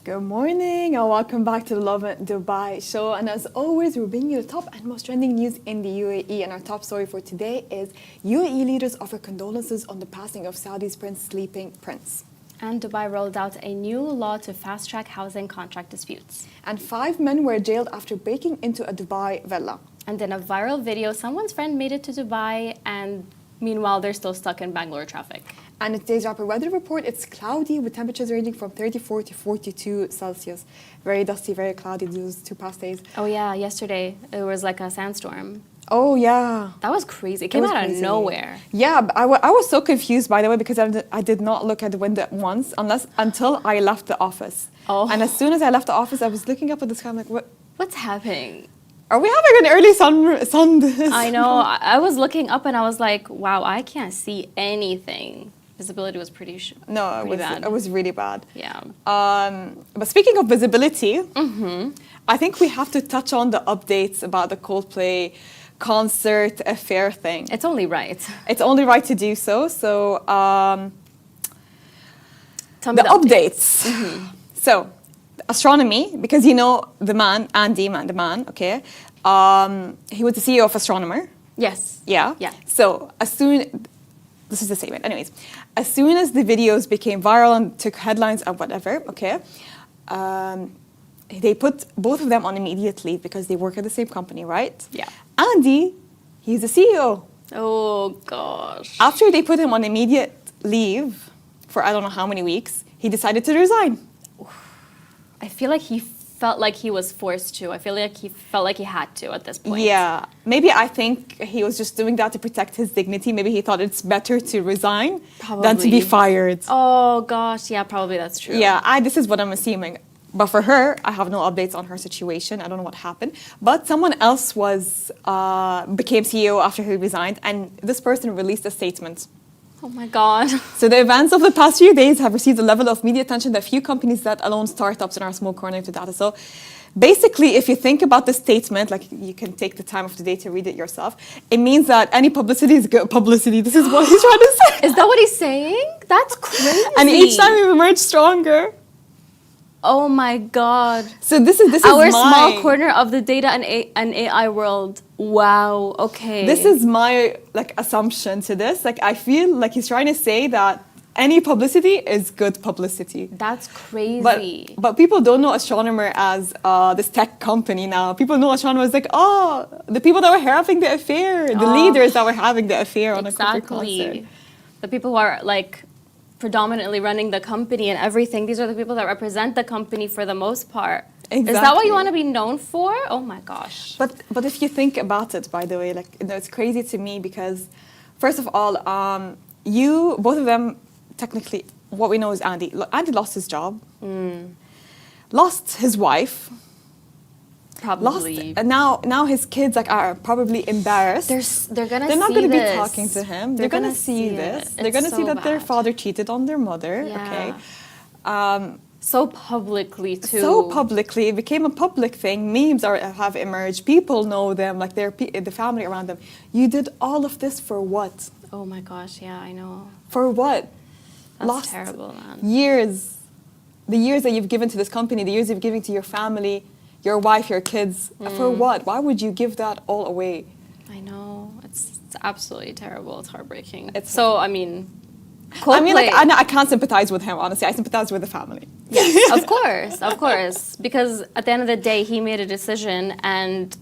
Good morning and welcome back to the Lovin Dubai show. And as always, we're bringing you the top and most trending news in the UAE. And our top story for today is UAE leaders offer condolences on the passing of Saudi's sleeping prince. And Dubai rolled out a new law to fast-track housing contract disputes. And 5 men were jailed after breaking into a Dubai villa. And in a viral video, someone's friend made it to Dubai, and meanwhile, they're still stuck in Bangalore traffic. And in today's rapid weather report, it's cloudy with temperatures ranging from 34 to 42 Celsius. Very dusty, very cloudy those 2 past days. Oh yeah, yesterday it was like a sandstorm. Oh yeah. That was crazy. It came out of nowhere. Yeah, but I was so confused, by the way, because I did not look at the window once until I left the office. Oh. And as soon as I left the office, I was looking up at the sky. I'm like, What's happening? Are we having an early sun? I know. I was looking up and I was like, wow, I can't see anything. Visibility was pretty bad. It was really bad. Yeah. But speaking of visibility, I think we have to touch on the updates about the Coldplay concert affair thing. It's only right. It's only right to do so. So, tell me the updates. So, astronomy, because you know the man, okay? He was the CEO of Astronomer. Yes. Yeah? Yeah. So, this is the statement. Anyways, as soon as the videos became viral and took headlines and whatever, okay, they put both of them on immediate leave because they work at the same company, right? Yeah. Andy, he's the CEO. Oh, gosh. After they put him on immediate leave for I don't know how many weeks, he decided to resign. I feel like he felt like he was forced to. I feel like he felt like he had to at this point. Yeah. Maybe I think he was just doing that to protect his dignity. Maybe he thought it's better to resign than to be fired. Oh, gosh. Yeah, probably that's true. Yeah, this is what I'm assuming. But for her, I have no updates on her situation. I don't know what happened. But someone else became CEO after he resigned, and this person released a statement. Oh my God. So the events of the past few days have received a level of media attention that few companies, let alone startups, in our small corner to data. So basically, if you think about the statement, like you can take the time of the day to read it yourself, it means that any publicity is good publicity. This is what he's trying to say. Is that what he's saying? That's crazy. And each time we emerge stronger. Oh my God. So this is our small corner of the data and AI world. Wow. Okay. This is my assumption to this. I feel like he's trying to say that any publicity is good publicity. That's crazy. But people don't know Astronomer as this tech company now. People know Astronomer as the people that were having the affair, the leaders that were having the affair on a corporate concert. The people who are predominantly running the company and everything. These are the people that represent the company for the most part. Exactly. Is that what you want to be known for? Oh my gosh. But if you think about it, by the way, it's crazy to me because, first of all, both of them, technically, what we know is Andy. Andy lost his job, lost his wife. Probably. And now his kids are probably embarrassed. They're not going to be talking to him. They're going to see this. They're going to see that their father cheated on their mother. Yeah. Okay. So publicly too. So publicly, it became a public thing. Memes have emerged. People know them, the family around them. You did all of this for what? Oh my gosh, yeah, I know. For what? That's terrible, man. Years. The years that you've given to this company, the years you've given to your family, your wife, your kids. For what? Why would you give that all away? I know. it's absolutely terrible. It's heartbreaking. It's so, I mean, I mean, like, Coldplay- I can't sympathize with him, honestly. I sympathize with the family. Yes, of course. Because at the end of the day, he made a decision and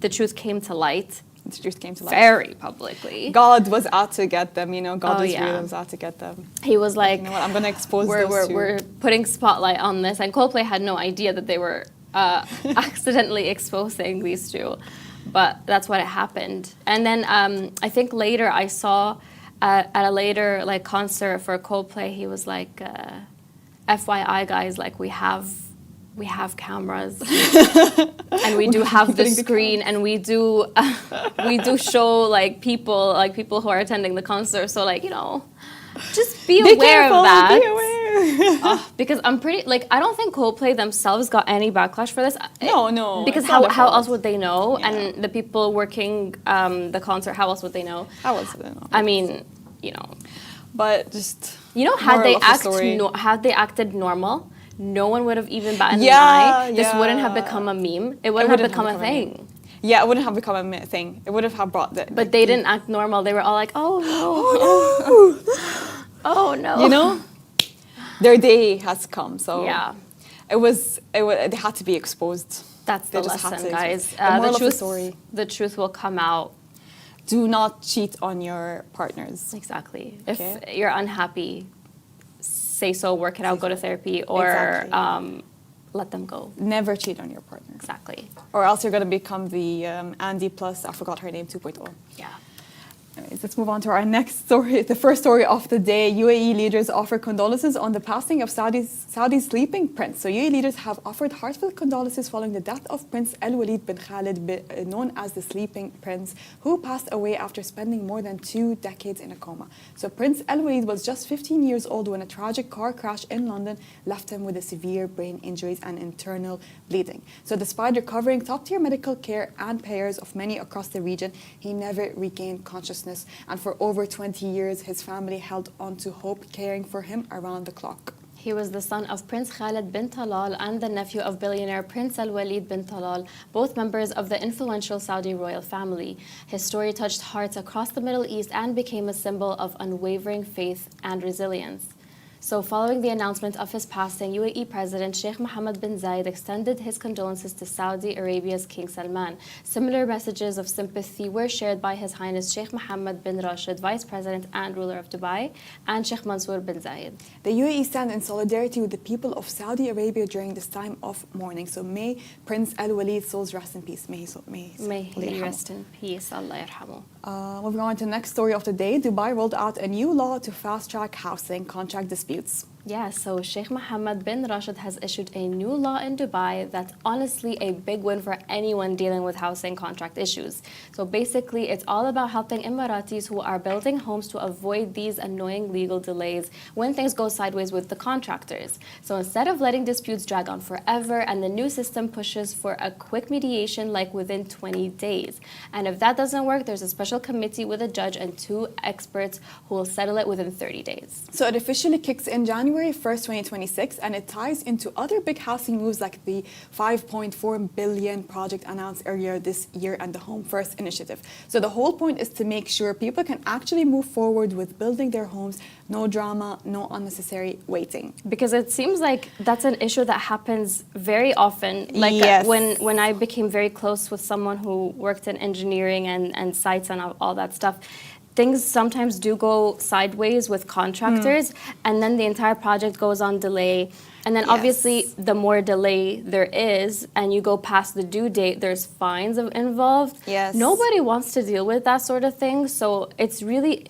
the truth came to light The truth came to light. very publicly. God was out to get them, you know. God Oh, was yeah. real, was out to get them. He was like, You know what? I'm going to expose we're, those we're, two. we're putting spotlight on this. And Coldplay had no idea that they were accidentally exposing these two. But that's what happened. And then I think later I saw at a later like concert for Coldplay, he was like, FYI guys, like we have cameras and we do have the Putting the screen and we do show like people who are attending the concert. So like, you know, just be aware careful, of that. Be aware. Because I'm pretty like I don't think Coldplay themselves got any backlash for this. No. Because it's not their how fault. else would they know? Yeah. And the people working the concert, how else would they know? I was, I don't know. I mean, you know, But just... had they moral of the story. had they acted normal, no one would have even batted Yeah, an eye. This yeah. wouldn't have become a meme. It wouldn't have become a thing. Yeah, it wouldn't have become a thing. It would have brought the... But they didn't act normal. They were all like, "Oh no, oh no." You know? Their day has come, so... Yeah. They had to be exposed. That's They the just had lesson, to- guys. the moral of the story. The truth will come out. Do not cheat on your partners. Exactly. Okay. If you're unhappy, say so, work it out, go to therapy, or Exactly. let them go. Never cheat on your partner. Exactly. Or else you're going to become the Andy plus, I forgot her name, 2.0. Yeah. Anyways, let's move on to our next story. The first story of the day. UAE leaders offer condolences on the passing of Saudi's sleeping prince. So UAE leaders have offered heartfelt condolences following the death of Prince Al Walid bin Khalid, known as the sleeping prince, who passed away after spending more than 2 decades in a coma. So Prince Al Walid was just 15 years old when a tragic car crash in London left him with a severe brain injuries and internal bleeding. So despite recovering top-tier medical care and prayers of many across the region, he never regained consciousness. And for over 20 years, his family held on to hope, caring for him around the clock. He was the son of Prince Khalid bin Talal and the nephew of billionaire Prince Al Walid bin Talal, both members of the influential Saudi royal family. His story touched hearts across the Middle East and became a symbol of unwavering faith and resilience. So following the announcement of his passing, UAE President Sheikh Mohammed bin Zayed extended his condolences to Saudi Arabia's King Salman. Similar messages of sympathy were shared by His Highness Sheikh Mohammed bin Rashid, Vice President and ruler of Dubai, and Sheikh Mansour bin Zayed. The UAE stand in solidarity with the people of Saudi Arabia during this time of mourning. So may Prince Al Walid's souls rest in peace. May he rest in peace. Allah yarhamu. Moving on to the next story of the day. Dubai rolled out a new law to fast-track housing contract disputes. Yeah, so Sheikh Mohammed bin Rashid has issued a new law in Dubai that's honestly a big win for anyone dealing with housing contract issues. So basically, it's all about helping Emiratis who are building homes to avoid these annoying legal delays when things go sideways with the contractors. So instead of letting disputes drag on forever, and the new system pushes for a quick mediation like within 20 days. And if that doesn't work, there's a special committee with a judge and 2 experts who will settle it within 30 days. So it officially kicks in January 1st, 2026, and it ties into other big housing moves like the $5.4 billion project announced earlier this year and the Home First initiative. So the whole point is to make sure people can actually move forward with building their homes, no drama, no unnecessary waiting. Because it seems like that's an issue that happens very often. Like Yes. when I became very close with someone who worked in engineering and sites and all that stuff, things sometimes do go sideways with contractors, and then the entire project goes on delay. And then obviously, the more delay there is, and you go past the due date, there's fines involved. Yes. Nobody wants to deal with that sort of thing. So it's really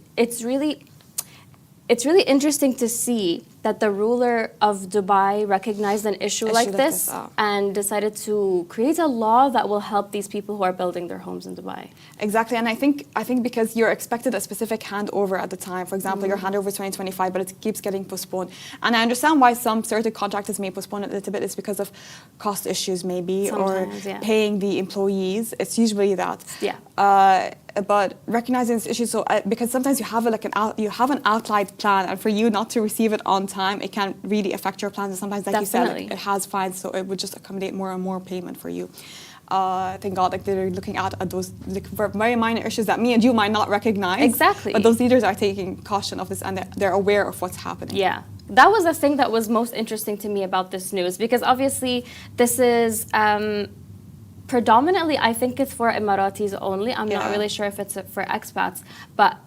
interesting to see that the ruler of Dubai recognized an issue like this and decided to create a law that will help these people who are building their homes in Dubai. Exactly, and I think because you're expected a specific handover at the time. For example, your handover is 2025, but it keeps getting postponed. And I understand why some certain contractors may postpone it a little bit. It's because of cost issues, maybe, Sometimes, or paying the employees. It's usually that. Yeah. But recognizing this issue, so because sometimes you have an outlined plan, and for you not to receive it on time, it can really affect your plans. And sometimes, like you said, it has fines, so it would just accommodate more and more payment for you. Thank God, like they're looking at those like, very minor issues that me and you might not recognize. Exactly. But those leaders are taking caution of this, and they're aware of what's happening. Yeah. That was the thing that was most interesting to me about this news, because obviously this is predominantly, I think it's for Emiratis only. I'm not really sure if it's for expats, but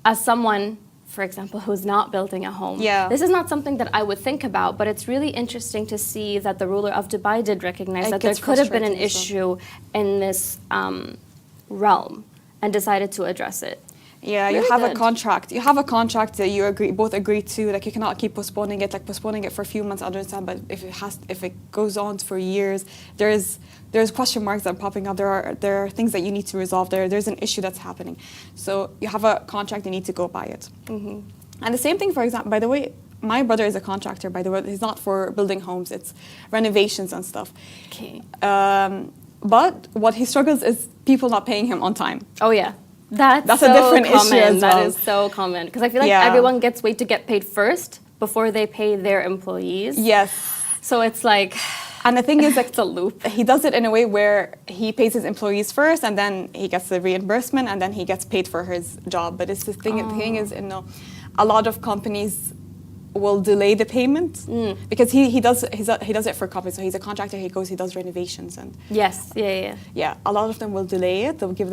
as someone, for example, who's not building a home, this is not something that I would think about, but it's really interesting to see that the ruler of Dubai did recognize that there could have been an issue in this realm and decided to address it. Yeah, you have a contract. You have a contract that you both agree to. Like you cannot keep postponing it. Like postponing it for a few months, I understand. But if it goes on for years, there's question marks that are popping up. There are things that you need to resolve. There's an issue that's happening. So you have a contract. You need to go by it. Mm-hmm. And the same thing, for example, by the way, my brother is a contractor. By the way, he's not for building homes. It's renovations and stuff. Okay. But what he struggles is people not paying him on time. Oh yeah. That's so a different issue as well. That is so common. Because I feel like everyone gets wait to get paid first before they pay their employees. Yes. So it's like... And the thing is, like, it's a loop. He does it in a way where he pays his employees first, and then he gets the reimbursement, and then he gets paid for his job. But it's the thing. The thing is, a lot of companies will delay the payment because he does it for companies. So he's a contractor. He does renovations and yeah. A lot of them will delay it. He'll give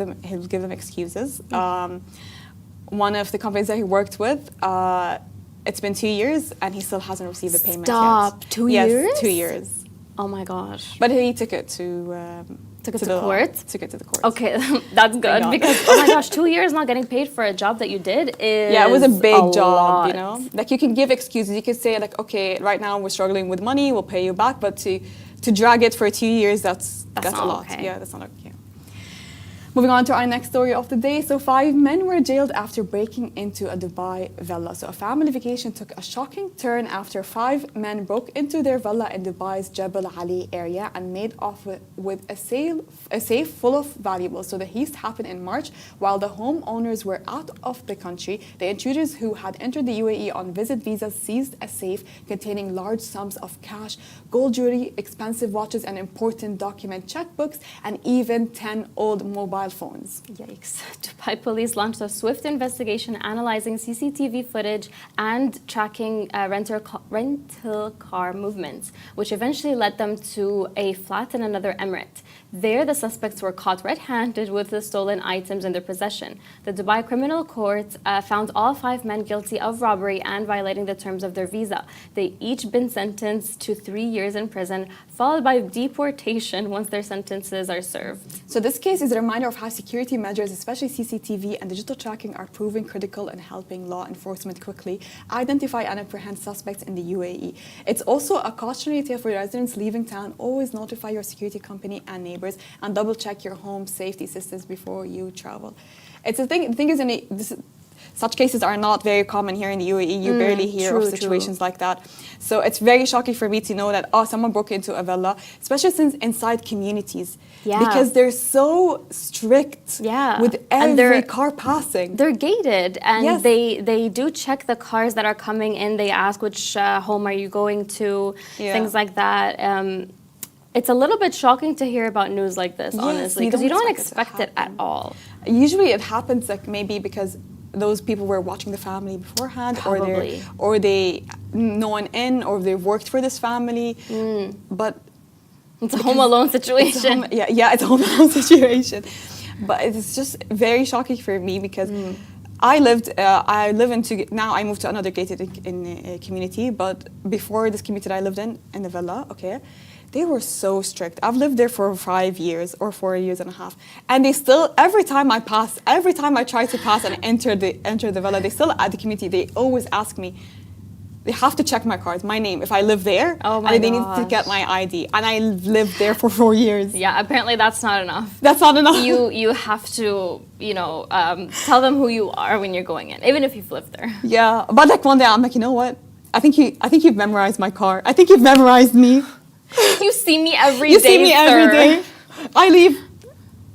them excuses. One of the companies that he worked with, it's been 2 years and he still hasn't received the payment yet. 2 years? Yes, 2 years. Oh my gosh! But he took it to. Took it to court? Took it to the court. Okay, that's good because, oh my gosh, 2 years not getting paid for a job that you did is it was a big job, lot. Like you can give excuses. You could say like, okay, right now we're struggling with money, we'll pay you back, but to drag it for 2 years, that's a lot. Okay. Yeah, that's not okay. Moving on to our next story of the day. So 5 men were jailed after breaking into a Dubai villa. So a family vacation took a shocking turn after 5 men broke into their villa in Dubai's Jebel Ali area and made off with a safe full of valuables. So the heist happened in March while the homeowners were out of the country. The intruders who had entered the UAE on visit visas seized a safe containing large sums of cash, gold jewelry, expensive watches and important document checkbooks, and even 10 old mobile phones. Yikes. Dubai police launched a swift investigation analyzing CCTV footage and tracking rental car movements, which eventually led them to a flat in another emirate. There, the suspects were caught red-handed with the stolen items in their possession. The Dubai Criminal Court found all 5 men guilty of robbery and violating the terms of their visa. They each been sentenced to 3 years in prison, followed by deportation once their sentences are served. So this case is a reminder of how security measures, especially CCTV and digital tracking, are proving critical in helping law enforcement quickly identify and apprehend suspects in the UAE. It's also a cautionary tale for residents leaving town. Always notify your security company and neighbors, and double check your home safety systems before you travel. It's a thing. The thing is, such cases are not very common here in the UAE. You barely hear of situations like that. So it's very shocking for me to know that someone broke into a villa, especially since inside communities. Yeah. Because they're so strict with every car passing. They're gated, and they do check the cars that are coming in. They ask which home are you going to, things like that. It's a little bit shocking to hear about news like this, honestly, because you don't expect it at all. Usually it happens like maybe because those people were watching the family beforehand, or they know an in, or they've worked for this family. But it's a home alone situation. It's a home alone situation. But it's just very shocking for me because I moved to another gated community, but before this community that I lived in the villa, they were so strict. I've lived there for 5 years or 4 years and a half, and they still, every time I try to pass and enter the villa, they still at the community. They always ask me. They have to check my cards, my name, if I live there, and they need to get my ID. And I lived there for 4 years. Yeah, apparently that's not enough. That's not enough. You have to, tell them who you are when you're going in, even if you've lived there. Yeah, but like one day I'm like, you know what? I think you've memorized my car. I think you've memorized me. You see me every day. You see me every day. I leave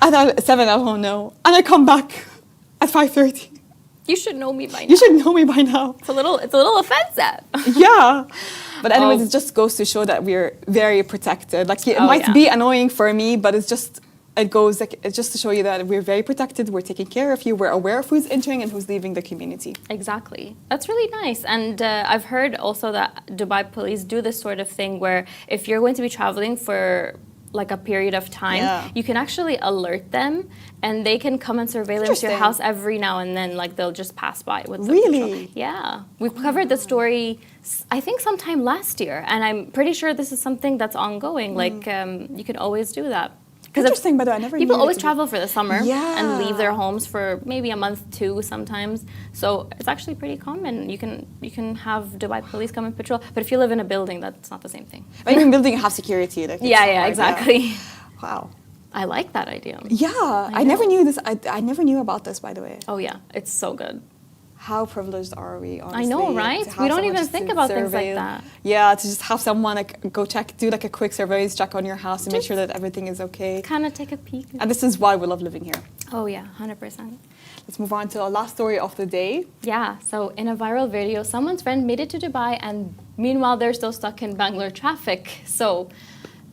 at 7 at home now, and I come back at 5:30. You should know me by now. You should know me by now. It's a little offensive. Yeah. But anyways, it just goes to show that we're very protected. Like it Oh, might yeah. be annoying for me, but it's just to show you that we're very protected. We're taking care of you. We're aware of who's entering and who's leaving the community. Exactly. That's really nice. And I've heard also that Dubai police do this sort of thing where if you're going to be traveling for like a period of time, Yeah. you can actually alert them and they can come and surveillance your Interesting. house every now and then. Like they'll just pass by with the Really? patrol. Yeah. We've covered the story, I think sometime last year. And I'm pretty sure this is something that's ongoing. Like you can always do that. Interesting, by the way, I never People knew always that. travel for the summer Yeah. and leave their homes for maybe a month, two sometimes. So it's actually pretty common. You can have Dubai police come and patrol, but if you live in a building, that's not the same thing. I mean, building you have security. Like, it's Yeah, not yeah, like, exactly. Wow. I like that idea. Yeah, I never knew this. I never knew about this, by the way. Oh yeah, it's so good. How privileged are we, honestly? I know, right? to have We don't someone even just think to about things like surveil. that. Yeah, to just have someone like go check, do like a quick surveillance check on your house to make sure that everything is okay. Kind of take a peek. And this is why we love living here. Oh yeah, 100%. Let's move on to our last story of the day. Yeah, so in a viral video, someone's friend made it to Dubai and meanwhile they're still stuck in Bangalore traffic. So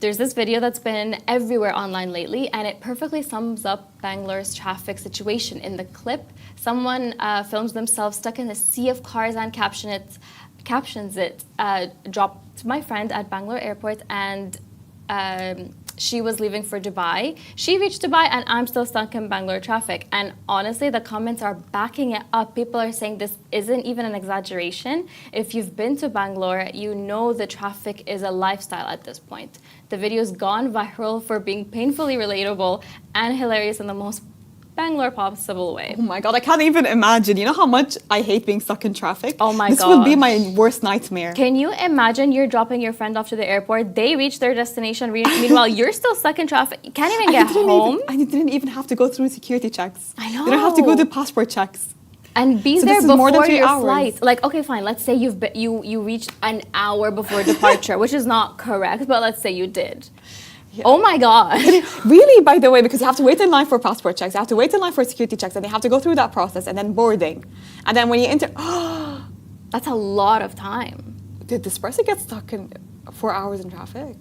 there's this video that's been everywhere online lately and it perfectly sums up Bangalore's traffic situation. In the clip, someone films themselves stuck in a sea of cars and captions it, dropped my friend at Bangalore airport and she was leaving for Dubai. She reached Dubai and I'm still stuck in Bangalore traffic. And honestly, the comments are backing it up. People are saying this isn't even an exaggeration. If you've been to Bangalore, you know the traffic is a lifestyle at this point. The video's gone viral for being painfully relatable and hilarious in the most Bangalore possible way. Oh my God, I can't even imagine. You know how much I hate being stuck in traffic? Oh my This will be gosh. my worst nightmare. Can you imagine you're dropping your friend off to the airport, they reach their destination, meanwhile you're still stuck in traffic, you can't even get home? I didn't even have to go through security checks. I know. You don't have to go to passport checks. And be So there this is more than before 3 your hours. flight. Like, okay, fine. Let's say you reached an hour before departure, which is not correct, but let's say you did. Yeah. Oh my God. Really, by the way, because you have to wait in line for passport checks, you have to wait in line for security checks, and you have to go through that process, and then boarding. And then when you enter, That's a lot of time, did this person get stuck in 4 hours in traffic?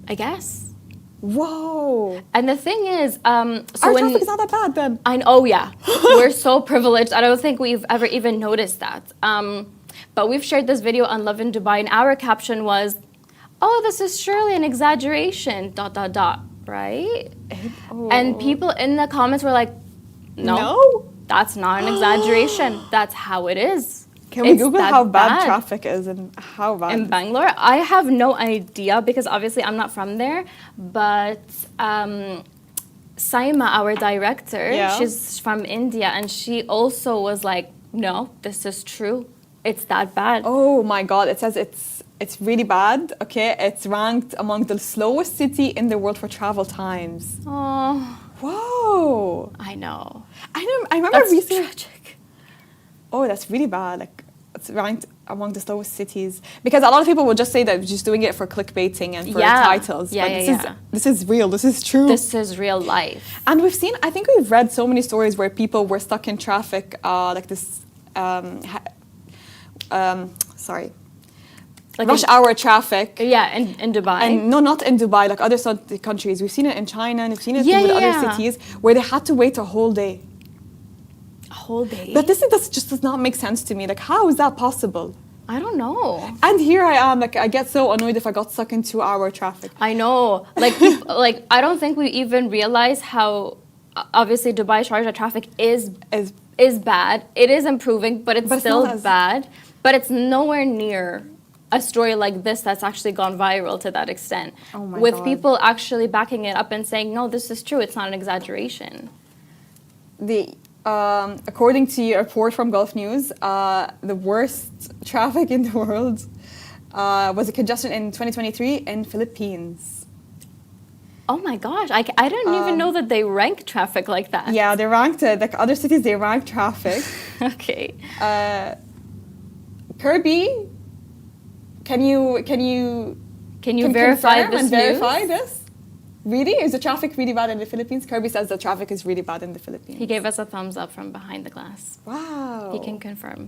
I guess. Whoa. And the thing is, so Our when traffic is not that bad then. oh yeah, we're so privileged. I don't think we've ever even noticed that. But we've shared this video on Lovin Dubai, and our caption was, "Oh, this is surely an exaggeration." ... Right? Oh. And people in the comments were like, "No, No? that's not an exaggeration. That's how it is." Can we It's Google that how bad traffic is and how bad? in Bangalore? I have no idea because obviously I'm not from there, but Saima, our director, Yeah. she's from India, and she also was like, "No, this is true. It's that bad." Oh my God! It says it's really bad. Okay, it's ranked among the slowest city in the world for travel times. Oh, Whoa! I know. I remember That's recently. tragic. Oh, that's really bad. Like it's ranked among the slowest cities because a lot of people will just say that we're just doing it for clickbaiting and for Yeah. titles. Yeah, but yeah, this is real. This is true. This is real life. And we've seen. I think we've read so many stories where people were stuck in traffic, like this. Sorry. Like Rush hour traffic. Yeah, in Dubai. And no, not in Dubai, like other countries. We've seen it in China and we've seen it Yeah, with yeah, other yeah. cities where they had to wait a whole day. A whole day. But this just does not make sense to me. Like, how is that possible? I don't know. And here I am, like, I get so annoyed if I got stuck in 2-hour traffic. I know. Like, like I don't think we even realize how obviously Dubai Sharjah traffic is bad. It is improving, but it's But it's still not as- bad. But it's nowhere near a story like this that's actually gone viral to that extent. Oh my With God. people actually backing it up and saying, "No, this is true. It's not an exaggeration." According to a report from Gulf News, the worst traffic in the world was a congestion in 2023 in Philippines. Oh my gosh, I didn't even know that they rank traffic like that. Yeah, they ranked it. Like other cities, they rank traffic. Okay. Kirby, can you verify confirm this and verify news? this? Really? Is the traffic really bad in the Philippines? Kirby says the traffic is really bad in the Philippines. He gave us a thumbs up from behind the glass. Wow. He can confirm.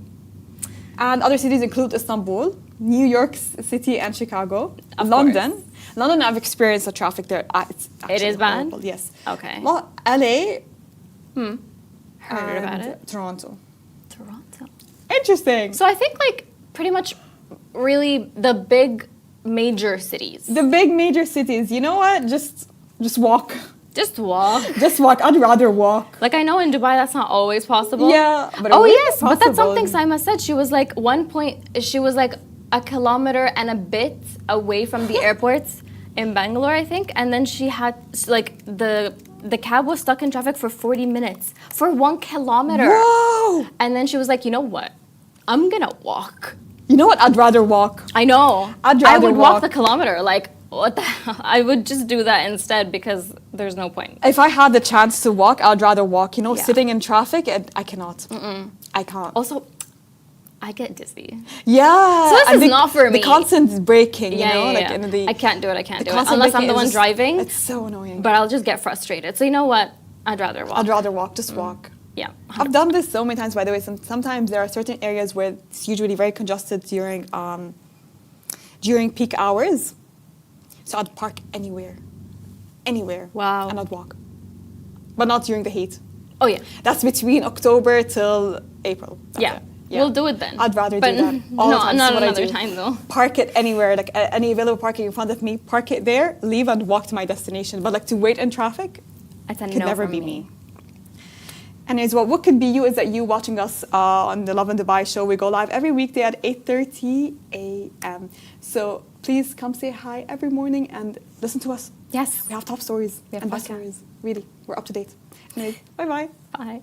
And other cities include Istanbul, New York City, and Chicago. Of London. course. London, I've experienced the traffic there. It's actually is bad? horrible, yes. Okay. Well, LA. Heard about and it. Toronto. Toronto. Interesting. So I think like pretty much really the big major cities. The big major cities, you know what? Just walk. Just walk. Just walk. I'd rather walk. Like I know in Dubai that's not always possible. Yeah, but oh it yes, is but that's possible. something Saima said. She was like she was like a kilometer and a bit away from the airports in Bangalore, I think, and then she had like the cab was stuck in traffic for 40 minutes for 1 kilometer. Whoa! And then she was like, you know what? I'm gonna walk. You know what? I'd rather walk. I know. I'd I rather would walk the walk. kilometer. Like, what the hell? I would just do that instead because there's no point. If I had the chance to walk, I'd rather walk. You know, Yeah. sitting in traffic, I cannot. I can't. Also, I get dizzy. Yeah. So this and is not for me. The constant braking, you Yeah, know? yeah, like yeah. in the I can't do it. I can't do it constant unless I'm braking the is one just- driving. It's so annoying. But I'll just get frustrated. So you know what? I'd rather walk. I'd rather walk. Just walk. Yeah. I've done this so many times, by the way. Sometimes there are certain areas where it's usually very congested during peak hours. So I'd park anywhere. Wow. And I'd walk. But not during the heat. Oh yeah. That's between October till April. That's Yeah. it. We'll do it then. I'd rather But do that all the no, time. not This is what I another do. time though. Park it anywhere, like any available parking in front of me, park it there, leave and walk to my destination. But like to wait in traffic, It's a could no never from be me. Anyways, what could be you is that you watching us on the Lovin Dubai show. We go live every weekday at 8:30 a.m. So please come say hi every morning and listen to us. Yes. We have top stories We have and best podcasts. stories. Really, we're up to date. Anyways, bye-bye. Bye.